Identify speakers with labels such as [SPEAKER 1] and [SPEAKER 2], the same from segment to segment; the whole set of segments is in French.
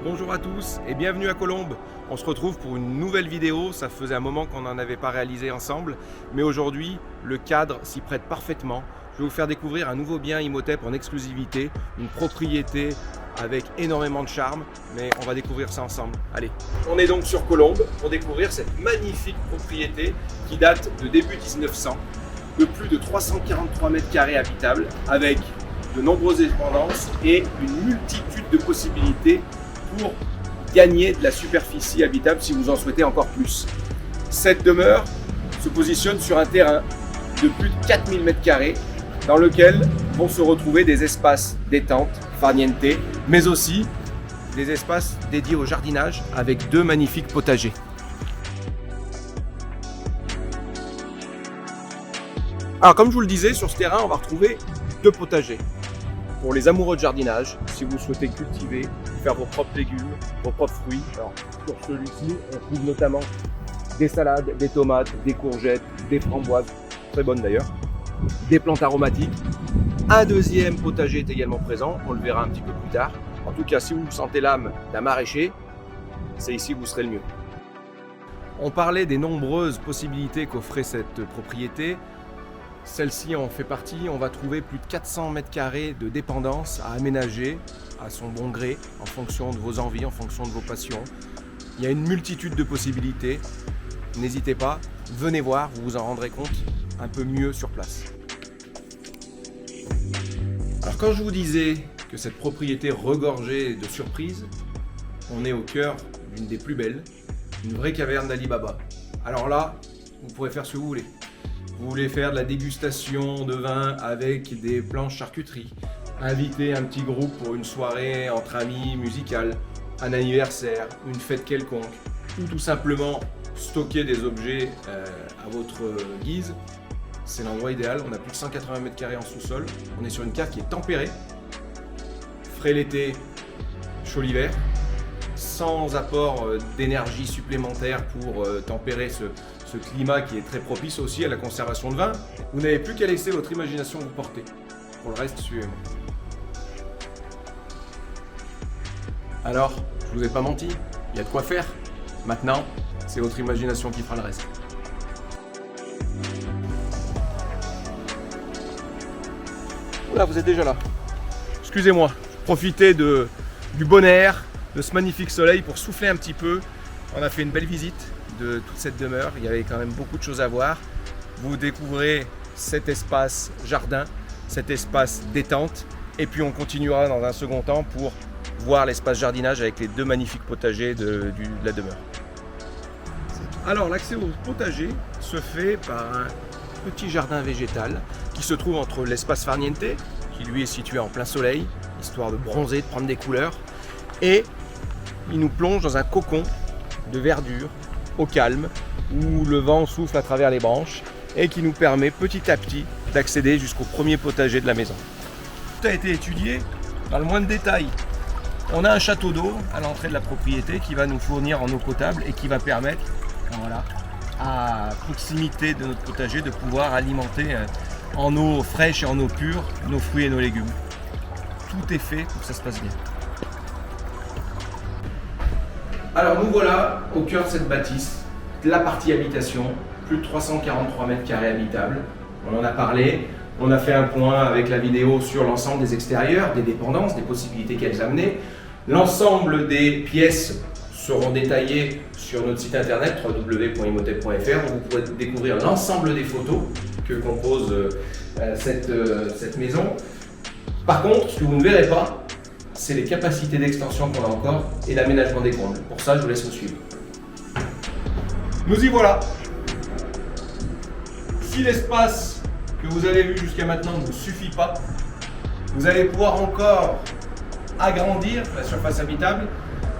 [SPEAKER 1] Bonjour à tous et bienvenue à Colombes. On se retrouve pour une nouvelle vidéo, ça faisait un moment qu'on n'en avait pas réalisé ensemble, mais aujourd'hui le cadre s'y prête parfaitement. Je vais vous faire découvrir un nouveau bien Imhotep en exclusivité, une propriété avec énormément de charme, mais on va découvrir ça ensemble. Allez, on est donc sur Colombes pour découvrir cette magnifique propriété qui date de début 1900, de plus de 343 mètres carrés habitables, avec de nombreuses dépendances et une multitude de possibilités pour gagner de la superficie habitable si vous en souhaitez encore plus. Cette demeure se positionne sur un terrain de plus de 4000 m² dans lequel vont se retrouver des espaces détente, farniente, mais aussi des espaces dédiés au jardinage avec deux magnifiques potagers. Alors comme je vous le disais, sur ce terrain on va retrouver deux potagers. Pour les amoureux de jardinage, si vous souhaitez cultiver, faire vos propres légumes, vos propres fruits. Alors, sur celui-ci, on trouve notamment des salades, des tomates, des courgettes, des framboises, très bonnes d'ailleurs, des plantes aromatiques. Un deuxième potager est également présent, on le verra un petit peu plus tard. En tout cas, si vous sentez l'âme d'un maraîcher, c'est ici que vous serez le mieux. On parlait des nombreuses possibilités qu'offrait cette propriété. Celle-ci en fait partie, on va trouver plus de 400 m² de dépendance à aménager à son bon gré, en fonction de vos envies, en fonction de vos passions. Il y a une multitude de possibilités, n'hésitez pas, venez voir, vous vous en rendrez compte un peu mieux sur place. Alors quand je vous disais que cette propriété regorgeait de surprises, on est au cœur d'une des plus belles, une vraie caverne d'Ali Baba. Alors là, vous pourrez faire ce que vous voulez. Vous voulez faire de la dégustation de vin avec des planches charcuterie, inviter un petit groupe pour une soirée entre amis musicale, un anniversaire, une fête quelconque, ou tout simplement stocker des objets à votre guise, c'est l'endroit idéal. On a plus de 180 m² en sous-sol, on est sur une cave qui est tempérée, frais l'été, chaud l'hiver, sans apport d'énergie supplémentaire pour tempérer ce climat qui est très propice aussi à la conservation de vin. Vous n'avez plus qu'à laisser votre imagination vous porter. Pour le reste, suivez-moi. Alors, je vous ai pas menti, il y a de quoi faire. Maintenant, c'est votre imagination qui fera le reste. Voilà, vous êtes déjà là. Excusez-moi, profitez du bon air, de ce magnifique soleil pour souffler un petit peu. On a fait une belle visite de toute cette demeure, il y avait quand même beaucoup de choses à voir. Vous découvrez cet espace jardin, cet espace détente, et puis on continuera dans un second temps pour voir l'espace jardinage avec les deux magnifiques potagers de la demeure. Alors l'accès au potager se fait par un petit jardin végétal qui se trouve entre l'espace farniente, qui lui est situé en plein soleil, histoire de bronzer, de prendre des couleurs, et il nous plonge dans un cocon de verdure au calme, où le vent souffle à travers les branches et qui nous permet petit à petit d'accéder jusqu'au premier potager de la maison. Tout a été étudié dans le moindre détail. On a un château d'eau à l'entrée de la propriété qui va nous fournir en eau potable et qui va permettre, voilà, à proximité de notre potager, de pouvoir alimenter en eau fraîche et en eau pure nos fruits et nos légumes. Tout est fait pour que ça se passe bien. Alors nous voilà au cœur de cette bâtisse, la partie habitation, plus de 343 m² habitables. On en a parlé, on a fait un point avec la vidéo sur l'ensemble des extérieurs, des dépendances, des possibilités qu'elles amenaient. L'ensemble des pièces seront détaillées sur notre site internet www.imhotep.fr où vous pourrez découvrir l'ensemble des photos que compose cette maison. Par contre, ce que vous ne verrez pas, c'est les capacités d'extension qu'on a encore et l'aménagement des combles. Pour ça, je vous laisse me suivre. Nous y voilà. Si l'espace que vous avez vu jusqu'à maintenant ne vous suffit pas, vous allez pouvoir encore agrandir la surface habitable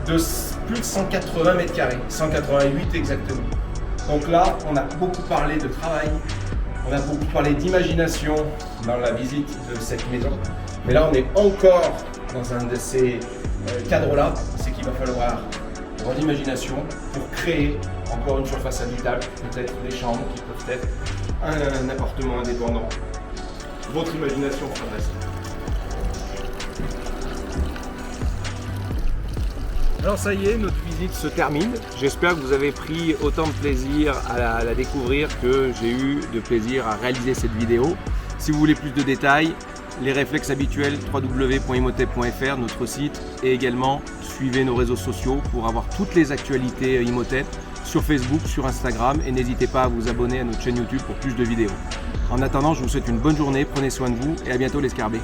[SPEAKER 1] de plus de 180 m², 188 exactement. Donc là, on a beaucoup parlé de travail, on a beaucoup parlé d'imagination dans la visite de cette maison, mais là on est encore dans un de ces cadres-là, c'est qu'il va falloir grande imagination pour créer encore une surface habitable, peut-être des chambres qui peuvent être un appartement indépendant. Votre imagination fera le reste. Alors ça y est, notre visite se termine. J'espère que vous avez pris autant de plaisir à la découvrir que j'ai eu de plaisir à réaliser cette vidéo. Si vous voulez plus de détails, les réflexes habituels, www.imhotep.fr, notre site, et également suivez nos réseaux sociaux pour avoir toutes les actualités Imhotep sur Facebook, sur Instagram, et n'hésitez pas à vous abonner à notre chaîne YouTube pour plus de vidéos. En attendant, je vous souhaite une bonne journée, prenez soin de vous et à bientôt l'escarbé.